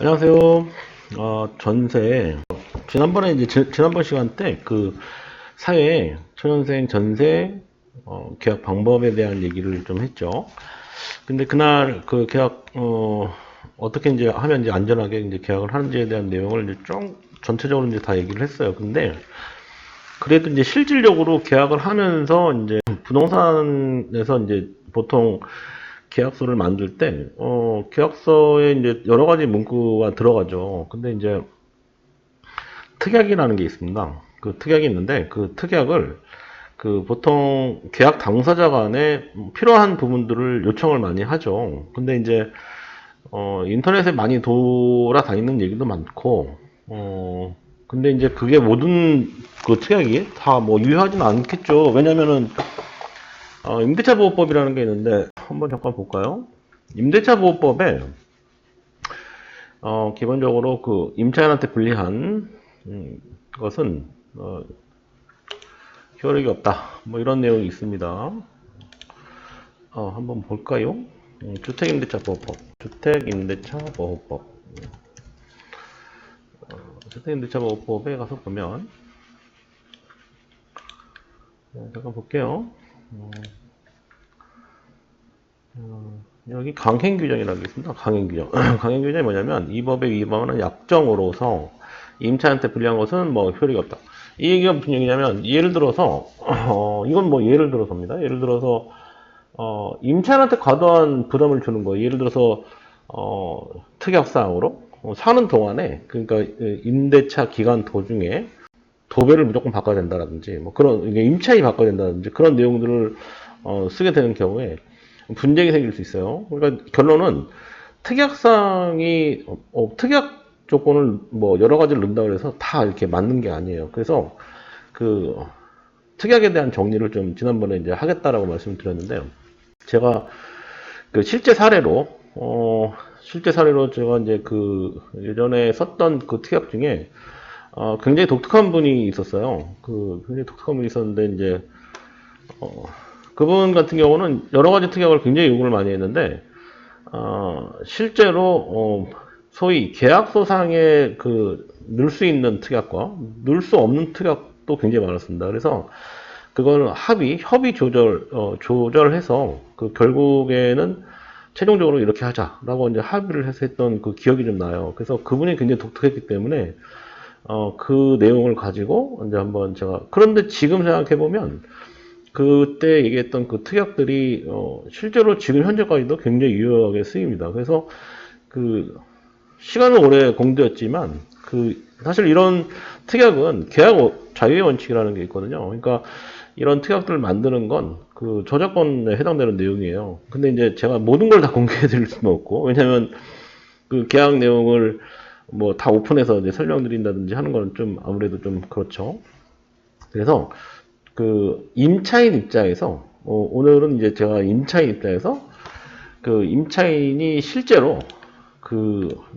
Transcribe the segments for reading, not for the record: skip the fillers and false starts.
안녕하세요. 전세. 지난번에 지난번 시간 때 그 사회 초년생 전세 계약 방법에 대한 얘기를 좀 했죠. 근데 그날 그 계약 어떻게 이제 하면 이제 안전하게 이제 계약을 하는지에 대한 내용을 이제 좀 전체적으로 이제 다 얘기를 했어요. 근데 그래도 이제 실질적으로 계약을 하면서 이제 부동산에서 이제 보통 계약서를 만들 때, 계약서에 이제 여러 가지 문구가 들어가죠. 근데 이제 특약이라는 게 있습니다. 그 특약이 있는데, 그 특약을 그 보통 계약 당사자 간에 필요한 부분들을 요청을 많이 하죠. 근데 이제, 인터넷에 많이 돌아다니는 얘기도 많고, 근데 이제 그게 모든 그 특약이 다 뭐 유효하지는 않겠죠. 왜냐면은, 임대차 보호법이라는 게 있는데, 한번 잠깐 볼까요? 임대차 보호법에 기본적으로 그 임차인한테 불리한 것은 효력이 없다. 뭐 이런 내용이 있습니다. 한번 볼까요? 주택임대차보호법. 주택임대차보호법. 주택임대차보호법에 가서 보면 잠깐 볼게요. 여기 강행규정이라고 있습니다. 강행규정. 강행규정이 뭐냐면 이 법의 위반은 약정으로서 임차인한테 불리한 것은 뭐 효력이 없다. 이 얘기가 무슨 얘기냐면 예를 들어서 이건 뭐 예를 들어서입니다. 예를 들어서 임차인한테 과도한 부담을 주는 거예요. 예를 들어서 특약사항으로 사는 동안에 그러니까 임대차 기간 도중에 도배를 무조건 바꿔야 된다라든지 뭐 그런 임차인이 바꿔야 된다든지 그런 내용들을 쓰게 되는 경우에 분쟁이 생길 수 있어요. 그러니까 결론은 특약상이 특약 조건을 뭐 여러 가지를 넣는다고 해서 다 이렇게 맞는 게 아니에요. 그래서 그 특약에 대한 정리를 좀 지난번에 이제 하겠다라고 말씀드렸는데요. 제가 그 실제 사례로 제가 이제 그 예전에 썼던 그 특약 중에 굉장히 독특한 분이 있었어요. 그 굉장히 독특한 분이 있었는데 이제 그분 같은 경우는 여러 가지 특약을 굉장히 요구를 많이 했는데, 실제로, 소위 계약서상에 넣을 수 있는 특약과 넣을 수 없는 특약도 굉장히 많았습니다. 그래서 그걸 협의 조절해서 결국에는 최종적으로 이렇게 하자라고 이제 합의를 해서 했던 그 기억이 좀 나요. 그래서 그분이 굉장히 독특했기 때문에, 그 내용을 가지고 이제 한번 그런데 지금 생각해보면, 그때 얘기했던 그 특약들이 실제로 지금 현재까지도 굉장히 유효하게 쓰입니다. 그래서 시간은 오래 공들였지만 사실 이런 특약은 계약 자유의 원칙이라는 게 있거든요. 그러니까 이런 특약들을 만드는 건 저작권에 해당되는 내용이에요. 근데 이제 제가 모든 걸 다 공개해 드릴 수는 없고, 왜냐면 계약 내용을 뭐 다 오픈해서 이제 설명드린다든지 하는 건 좀 아무래도 좀 그렇죠. 그래서 임차인 입장에서, 오늘은 이제 제가 임차인 입장에서, 임차인이 실제로,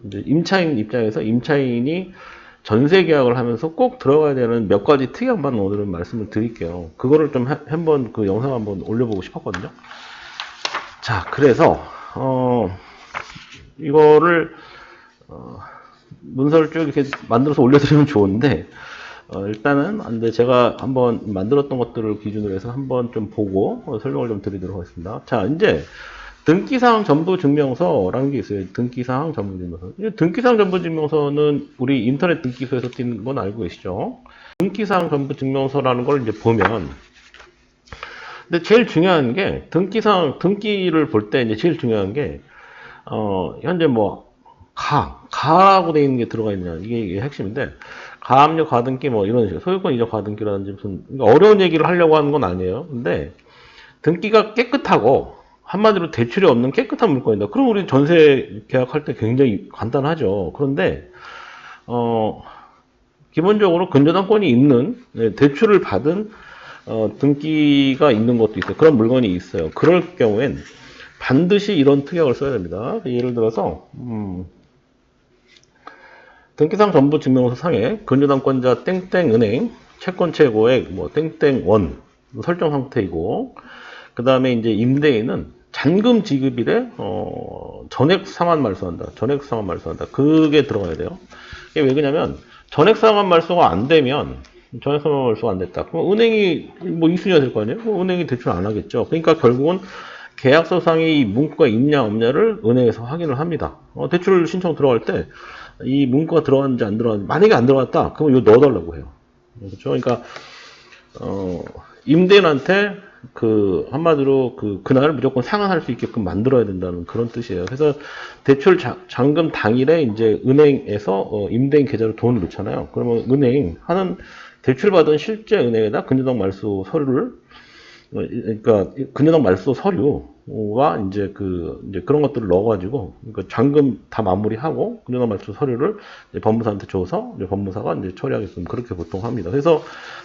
이제 임차인 입장에서 임차인이 전세 계약을 하면서 꼭 들어가야 되는 몇 가지 특약만 오늘은 말씀을 드릴게요. 그거를 좀 한번 영상 한번 올려보고 싶었거든요. 자, 그래서, 이거를, 문서를 쭉 이렇게 만들어서 올려드리면 좋은데, 일단은 근데 제가 한번 만들었던 것들을 기준으로 해서 한번 좀 보고 설명을 좀 드리도록 하겠습니다. 자, 이제 등기사항 전부증명서라는 게 있어요. 등기사항 전부증명서. 등기사항 전부증명서는 우리 인터넷 등기소에서 띄는 건 알고 계시죠? 등기사항 전부증명서라는 걸 이제 보면, 근데 제일 중요한 게 등기를 볼 때 이제 제일 중요한 게 현재 뭐 가라고 되어 있는 게 들어가 있냐, 이게 핵심인데, 가압류 가등기 뭐 이런 식으로 소유권 이적 가등기라든지 무슨 어려운 얘기를 하려고 하는 건 아니에요. 근데 등기가 깨끗하고 한마디로 대출이 없는 깨끗한 물건이다. 그럼 우리 전세 계약할 때 굉장히 간단하죠. 그런데 기본적으로 근저당권이 있는 대출을 받은 등기가 있는 것도 있어요. 그런 물건이 있어요. 그럴 경우엔 반드시 이런 특약을 써야 됩니다. 예를 들어서 등기상 전부증명서 상에 근저당권자 땡땡은행 채권 최고액 뭐 땡땡원 설정 상태이고, 그 다음에 이제 임대인은 잔금 지급일에 전액 상환 말소한다. 전액 상환 말소한다. 그게 들어가야 돼요. 이게 왜 그러냐면 전액 상환 말소가 안 되면 전액 상환 말소가 안 됐다. 그럼 은행이 뭐 이순위가 될 거 아니에요? 은행이 대출 안 하겠죠. 그러니까 결국은 계약서상에 이 문구가 있냐 없냐를 은행에서 확인을 합니다. 대출 신청 들어갈 때 이 문구가 들어갔는지 안 들어갔는지 만약에 안 들어갔다 그러면 이거 넣어달라고 해요. 그렇죠? 그러니까 임대인한테 한마디로 그날 무조건 상환할 수 있게끔 만들어야 된다는 그런 뜻이에요. 그래서 대출 잔금 당일에 이제 은행에서 임대인 계좌로 돈을 넣잖아요. 그러면 은행 하는 대출받은 실제 은행에다 근저당 말소 서류를 그러니까 근저당 말소 서류와 이제 그런 것들을 넣어가지고 그러니까 잔금 다 마무리하고 근저당 말소 서류를 이제 법무사한테 줘서 이제 법무사가 이제 처리하게끔 그렇게 보통 합니다. 그래서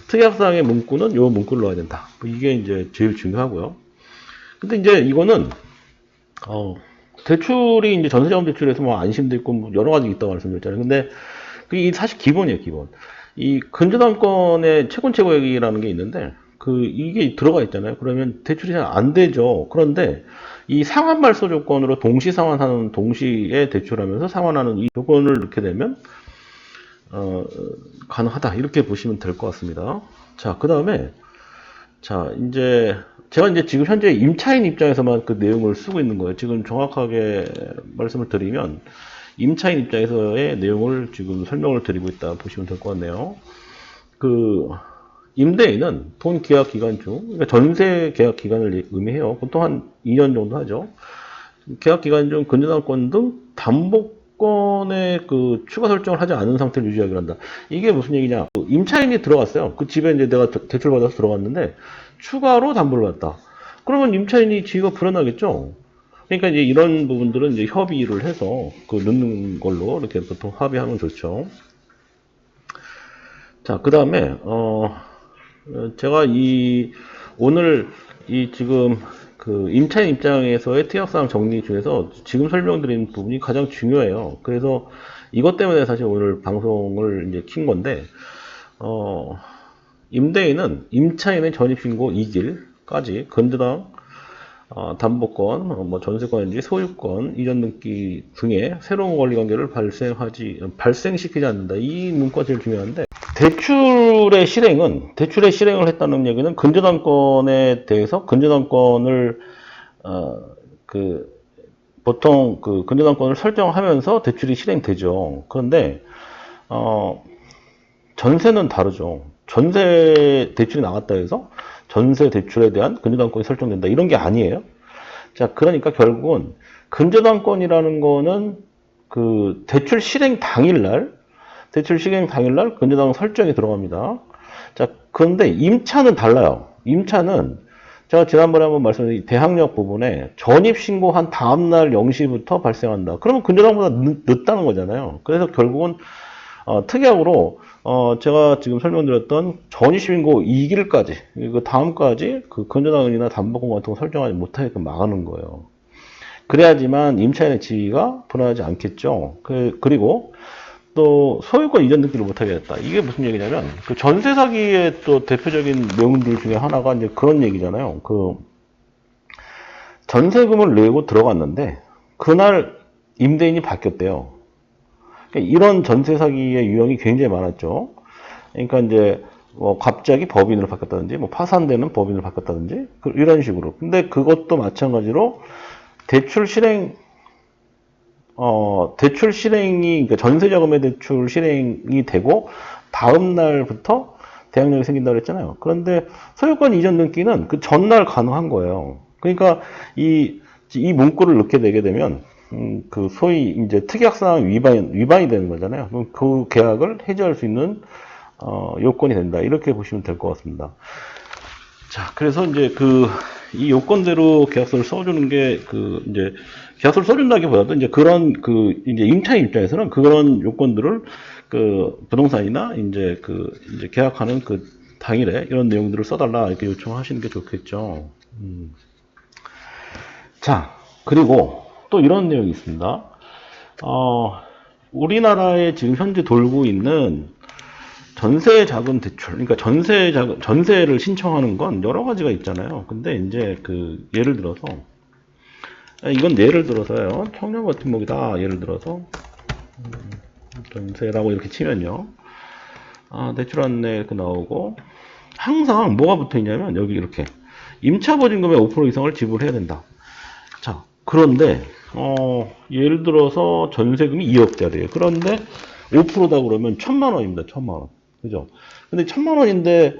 특약사항의 문구는 요 문구를 넣어야 된다. 이게 이제 제일 중요하고요. 근데 이제 이거는 대출이 이제 전세자금 대출에서 뭐 안심도 있고 뭐 여러 가지 있다고 말씀드렸잖아요. 근데 그게 사실 기본이에요, 기본. 이 근저당권의 채권채고액이라는 게 있는데 이게 들어가 있잖아요. 그러면 대출이 잘 안 되죠. 그런데 이 상환 말소 조건으로 동시 상환하는 동시에 대출하면서 상환하는 이 조건을 넣게 되면 가능하다. 이렇게 보시면 될 것 같습니다. 자, 그 다음에 자, 제가 지금 현재 임차인 입장에서만 그 내용을 쓰고 있는 거예요. 지금 정확하게 말씀을 드리면 임차인 입장에서의 내용을 지금 설명을 드리고 있다 보시면 될 것 같네요. 임대인은 본 계약 기간 중, 그러니까 전세 계약 기간을 의미해요. 보통 한 2년 정도 하죠. 계약 기간 중 근저당권 등 담보권의 추가 설정을 하지 않은 상태를 유지하기로 한다. 이게 무슨 얘기냐? 임차인이 들어갔어요. 그 집에 이제 내가 대출 받아서 들어갔는데 추가로 담보를 받았다. 그러면 임차인이 지위가 불안하겠죠. 그러니까 이제 이런 부분들은 이제 협의를 해서 넣는 걸로 이렇게 보통 합의하면 좋죠. 자, 그 다음에 제가 오늘 지금 임차인 입장에서의 특약사항 정리 중에서 지금 설명드린 부분이 가장 중요해요. 그래서 이것 때문에 사실 오늘 방송을 이제 킨 건데, 임대인은 임차인의 전입신고 2길까지 근저당, 담보권, 뭐 전세권인지 소유권, 이전 등기 등의 새로운 권리관계를 발생시키지 않는다. 이 문구가 제일 중요한데, 대출의 실행을 했다는 얘기는 근저당권에 대해서 근저당권을 보통 근저당권을 설정하면서 대출이 실행되죠. 그런데 전세는 다르죠. 전세 대출이 나갔다 해서 전세 대출에 대한 근저당권이 설정된다. 이런 게 아니에요. 자, 그러니까 결국은 근저당권이라는 거는 대출 실행 당일날 근저당 설정이 들어갑니다. 자, 그런데 임차는 달라요. 임차는 제가 지난번에 한번 말씀드린 대항력 부분에 전입신고한 다음날 0시부터 발생한다. 그러면 근저당보다 늦다는 거잖아요. 그래서 결국은 특약으로 제가 지금 설명드렸던 전입신고 2길까지 그 다음까지 근저당이나 담보권 같은 거 설정하지 못하게끔 막는 거예요. 그래야지만 임차인의 지위가 불안하지 않겠죠. 그리고 또 소유권 이전 등기를 못하게 했다. 이게 무슨 얘기냐면 전세 사기의 또 대표적인 내용들 중에 하나가 이제 그런 얘기잖아요. 전세금을 내고 들어갔는데 그날 임대인이 바뀌었대요. 그러니까 이런 전세 사기의 유형이 굉장히 많았죠. 그러니까 이제 뭐 갑자기 법인으로 바뀌었다든지 뭐 파산되는 법인으로 바뀌었다든지 이런 식으로. 근데 그것도 마찬가지로 대출 실행이, 그러니까 전세자금의 대출 실행이 되고, 다음날부터 대항력이 생긴다고 했잖아요. 그런데 소유권 이전 등기는 그 전날 가능한 거예요. 그러니까 이 문구를 넣게 되게 되면, 소위 이제 특약사항 위반이 되는 거잖아요. 그럼 그 계약을 해지할 수 있는, 요건이 된다. 이렇게 보시면 될 것 같습니다. 자, 그래서 이제 이 요건대로 계약서를 써주는 게, 이제, 계약서를 써준다기보다도 이제 이제 임차인 입장에서는 그런 요건들을 부동산이나 이제 이제 계약하는 당일에 이런 내용들을 써달라 이렇게 요청하시는 게 좋겠죠. 자, 그리고 또 이런 내용이 있습니다. 우리나라에 지금 현재 돌고 있는 전세자금 대출, 그러니까 전세를 신청하는 건 여러 가지가 있잖아요. 근데 이제 예를 들어서 이건 예를 들어서요. 청년 버팀목이다. 예를 들어서 전세라고 이렇게 치면요. 대출 안내 이렇게 나오고 항상 뭐가 붙어 있냐면 여기 이렇게 임차 보증금의 5% 이상을 지불해야 된다. 자, 그런데 예를 들어서 전세금이 2억짜리예요. 그런데 5%다 그러면 1,000만 원입니다. 1,000만 원. 그죠? 근데 1,000만 원인데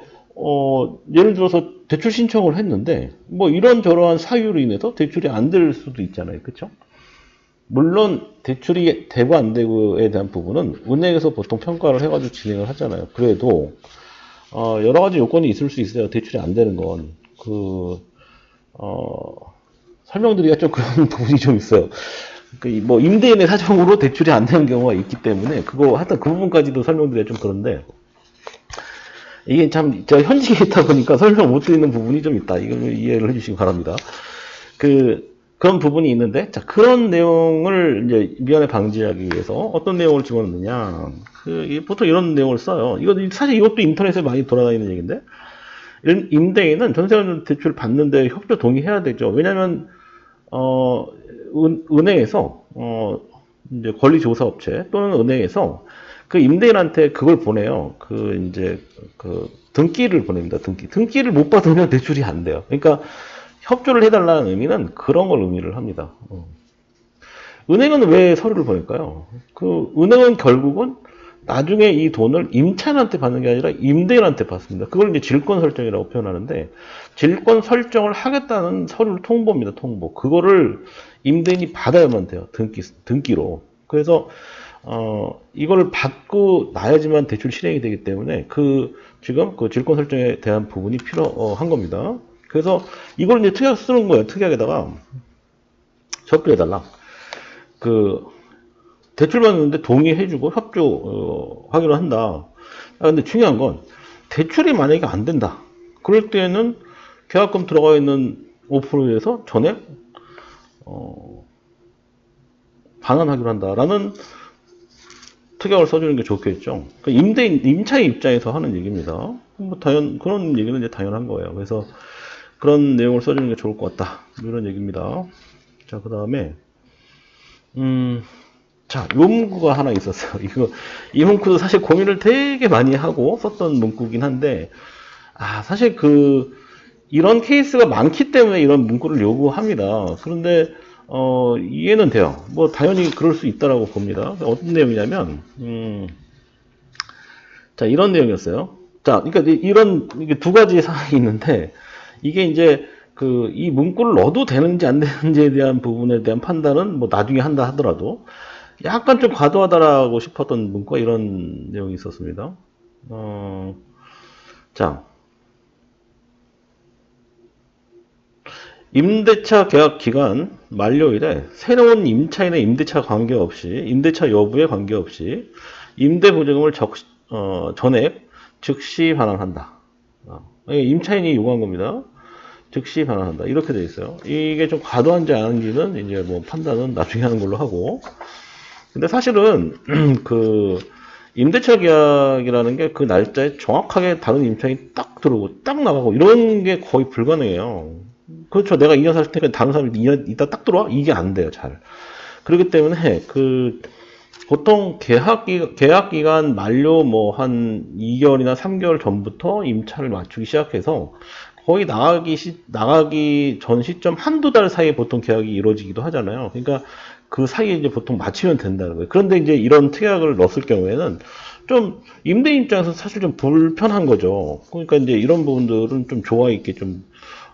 예를 들어서 대출 신청을 했는데 뭐 이런저러한 사유로 인해서 대출이 안 될 수도 있잖아요. 그렇죠? 물론 대출이 되고 안 되고에 대한 부분은 은행에서 보통 평가를 해가지고 진행을 하잖아요. 그래도 여러 가지 요건이 있을 수 있어요. 대출이 안 되는 건 설명드리기가 좀 그런 부분이 좀 있어요. 뭐 임대인의 사정으로 대출이 안 되는 경우가 있기 때문에 하여튼 그 부분까지도 설명드리기가 좀 그런데 이게 참 제가 현직에 있다 보니까 설명 못 드리는 부분이 좀 있다. 이걸 이해를 해주시기 바랍니다. 그런 부분이 있는데, 자, 그런 내용을 이제 미연에 방지하기 위해서 어떤 내용을 집어넣느냐. 보통 이런 내용을 써요. 사실 이것도 인터넷에 많이 돌아다니는 얘기인데, 임대인은 전세 대출 받는데 협조 동의해야 되죠. 왜냐면, 은행에서, 이제 권리조사업체 또는 은행에서 그 임대인한테 그걸 보내요. 등기를 보냅니다. 등기를 못 받으면 대출이 안 돼요. 그러니까 협조를 해달라는 의미는 그런 걸 의미를 합니다. 은행은 왜 서류를 보낼까요? 은행은 결국은 나중에 이 돈을 임차인한테 받는 게 아니라 임대인한테 받습니다. 그걸 이제 질권 설정이라고 표현하는데, 질권 설정을 하겠다는 서류를 통보입니다. 통보. 그거를 임대인이 받아야만 돼요. 등기로. 그래서 이걸 받고 나야지만 대출 실행이 되기 때문에 지금 그 질권 설정에 대한 부분이 필요한 겁니다. 그래서 이걸 이제 특약 쓰는 거예요. 특약에다가 협조해달라. 대출 받는데 동의해주고 협조 확인을 한다. 근데 중요한 건 대출이 만약에 안 된다. 그럴 때는 계약금 들어가 있는 5%에서 전액 반환하기로 한다라는 특약을 써주는 게 좋겠죠. 임차인 입장에서 하는 얘기입니다. 그런 얘기는 이제 당연한 거예요. 그래서 그런 내용을 써주는 게 좋을 것 같다. 이런 얘기입니다. 자, 그 다음에, 자, 요 문구가 하나 있었어요. 이 문구도 사실 고민을 되게 많이 하고 썼던 문구긴 한데, 사실 이런 케이스가 많기 때문에 이런 문구를 요구합니다. 그런데, 이해는 돼요. 뭐, 당연히 그럴 수 있다라고 봅니다. 어떤 내용이냐면, 자, 이런 내용이었어요. 자, 그러니까 이게 두 가지 사항이 있는데, 이게 이제, 이 문구를 넣어도 되는지 안 되는지에 대한 부분에 대한 판단은 뭐 나중에 한다 하더라도, 약간 좀 과도하다라고 싶었던 문구가 이런 내용이 있었습니다. 자. 임대차 계약 기간 만료일에 새로운 임차인의 임대차 관계없이, 임대차 여부에 관계없이 임대보증금을 전액 즉시 반환한다. 임차인이 요구한 겁니다. 즉시 반환한다. 이렇게 되어 있어요. 이게 좀 과도한지 아닌지는 이제 뭐 판단은 나중에 하는 걸로 하고. 근데 사실은 임대차 계약이라는 게 그 날짜에 정확하게 다른 임차인이 딱 들어오고 딱 나가고 이런 게 거의 불가능해요. 그렇죠. 내가 2년 살 테니까 다른 사람이 2년 있다 딱 들어와? 이게 안 돼요, 잘. 그렇기 때문에, 보통 계약 기간 만료 한 2개월이나 3개월 전부터 임차를 맞추기 시작해서 거의 나가기 전 시점 한두 달 사이에 보통 계약이 이루어지기도 하잖아요. 그러니까 그 사이에 이제 보통 맞추면 된다는 거예요. 그런데 이제 이런 특약을 넣었을 경우에는 좀 임대인 입장에서 사실 좀 불편한 거죠. 그러니까 이제 이런 부분들은 좀 조화 있게 좀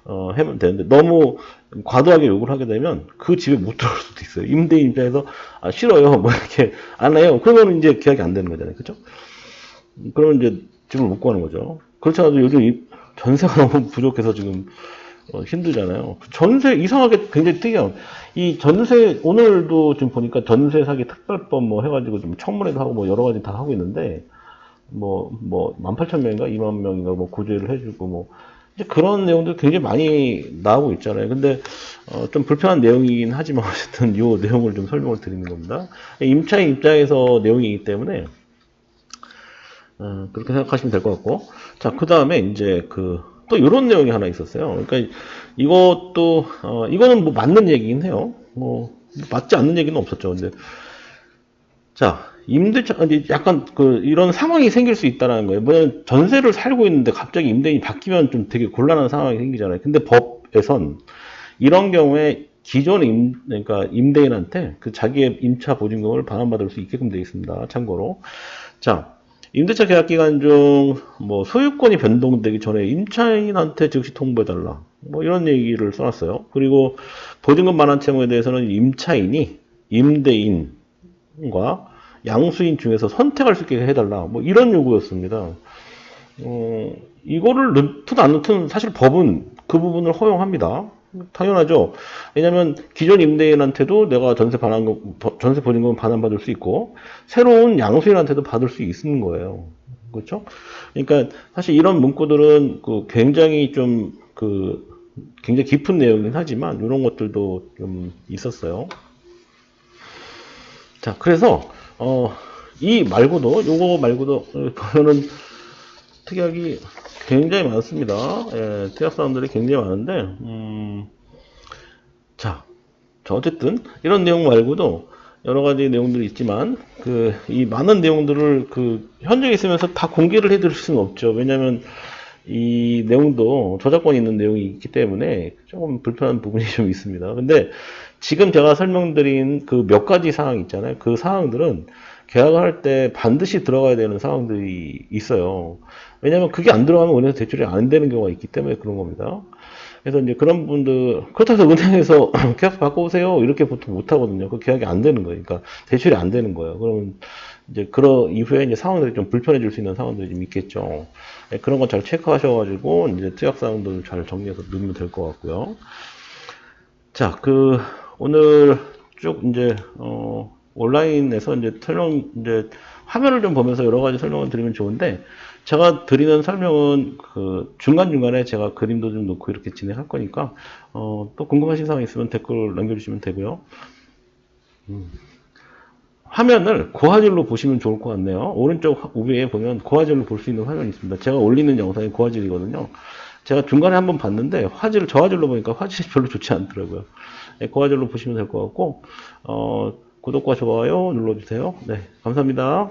하면 되는데 너무 과도하게 요구를 하게 되면 그 집에 못 들어올 수도 있어요. 임대인 입장에서 싫어요. 뭐 이렇게 안 해요. 그러면 이제 계약이 안 되는 거잖아요. 그죠? 그러면 이제 집을 못 구하는 거죠. 그렇지 않아도 요즘 전세가 너무 부족해서 지금 힘들잖아요. 전세 이상하게 굉장히 특이해요. 이 전세 오늘도 지금 보니까 전세 사기 특별법 뭐 해가지고 좀 청문회도 하고 뭐 여러 가지 다 하고 있는데 뭐 18,000명인가 2만 명인가 뭐 구제를 해주고 뭐 이제 그런 내용들 굉장히 많이 나오고 있잖아요. 근데 좀 불편한 내용이긴 하지만 어쨌든 이 내용을 좀 설명을 드리는 겁니다. 임차인 입장에서 내용이기 때문에 그렇게 생각하시면 될 것 같고, 자, 그 다음에 이제 또 이런 내용이 하나 있었어요. 그러니까 이것도 이거는 뭐 맞는 얘기긴 해요. 뭐 맞지 않는 얘기는 없었죠. 근데 자, 임대차, 약간 이런 상황이 생길 수 있다는 거예요. 뭐냐면 전세를 살고 있는데 갑자기 임대인이 바뀌면 좀 되게 곤란한 상황이 생기잖아요. 근데 법에선 이런 경우에 기존 그러니까 임대인한테 그 자기의 임차 보증금을 반환받을 수 있게끔 되어 있습니다. 참고로. 자, 임대차 계약 기간 중 뭐 소유권이 변동되기 전에 임차인한테 즉시 통보해달라. 뭐 이런 얘기를 써놨어요. 그리고 보증금 반환 채무에 대해서는 임차인이 임대인과 양수인 중에서 선택할 수 있게 해달라. 뭐 이런 요구였습니다. 이거를 넣든 안 넣든 사실 법은 그 부분을 허용합니다. 당연하죠. 왜냐면 기존 임대인한테도 내가 전세 보증금 반환받을 수 있고 새로운 양수인한테도 받을 수 있는 거예요. 그렇죠? 그러니까 사실 이런 문구들은 굉장히 굉장히 깊은 내용이긴 하지만 이런 것들도 좀 있었어요. 자, 그래서 요거 말고도 저는 특약이 굉장히 많습니다. 예, 특약 사항들이 굉장히 많은데, 자, 어쨌든 이런 내용 말고도 여러 가지 내용들이 있지만 이 많은 내용들을 현장에 있으면서 다 공개를 해드릴 수는 없죠. 왜냐하면 이 내용도 저작권이 있는 내용이 있기 때문에 조금 불편한 부분이 좀 있습니다. 근데 지금 제가 설명드린 그 몇 가지 사항 있잖아요. 그 사항들은 계약을 할 때 반드시 들어가야 되는 사항들이 있어요. 왜냐하면 그게 안 들어가면 은행에서 대출이 안 되는 경우가 있기 때문에 그런 겁니다. 그래서 이제 그런 분들, 그렇다고 해서 은행에서 계약서 바꿔오세요. 이렇게 보통 못 하거든요. 그 계약이 안 되는 거예요. 그러니까 대출이 안 되는 거예요. 그러면 이제 그런 이후에 이제 상황들이 좀 불편해질 수 있는 상황들이 좀 있겠죠. 네, 그런 거 잘 체크하셔가지고 이제 특약 사항들을 잘 정리해서 넣으면 될 것 같고요. 자, 오늘 쭉 이제 온라인에서 이제 화면을 좀 보면서 여러 가지 설명을 드리면 좋은데, 제가 드리는 설명은 중간중간에 제가 그림도 좀 넣고 이렇게 진행할 거니까, 또 궁금하신 사항 있으면 댓글 남겨주시면 되고요. 화면을 고화질로 보시면 좋을 것 같네요. 오른쪽 우위에 보면 고화질로 볼 수 있는 화면이 있습니다. 제가 올리는 영상이 고화질이거든요. 제가 중간에 한번 봤는데 저화질로 보니까 화질이 별로 좋지 않더라고요. 네, 고화질로 보시면 될 것 같고, 구독과 좋아요 눌러주세요. 네, 감사합니다.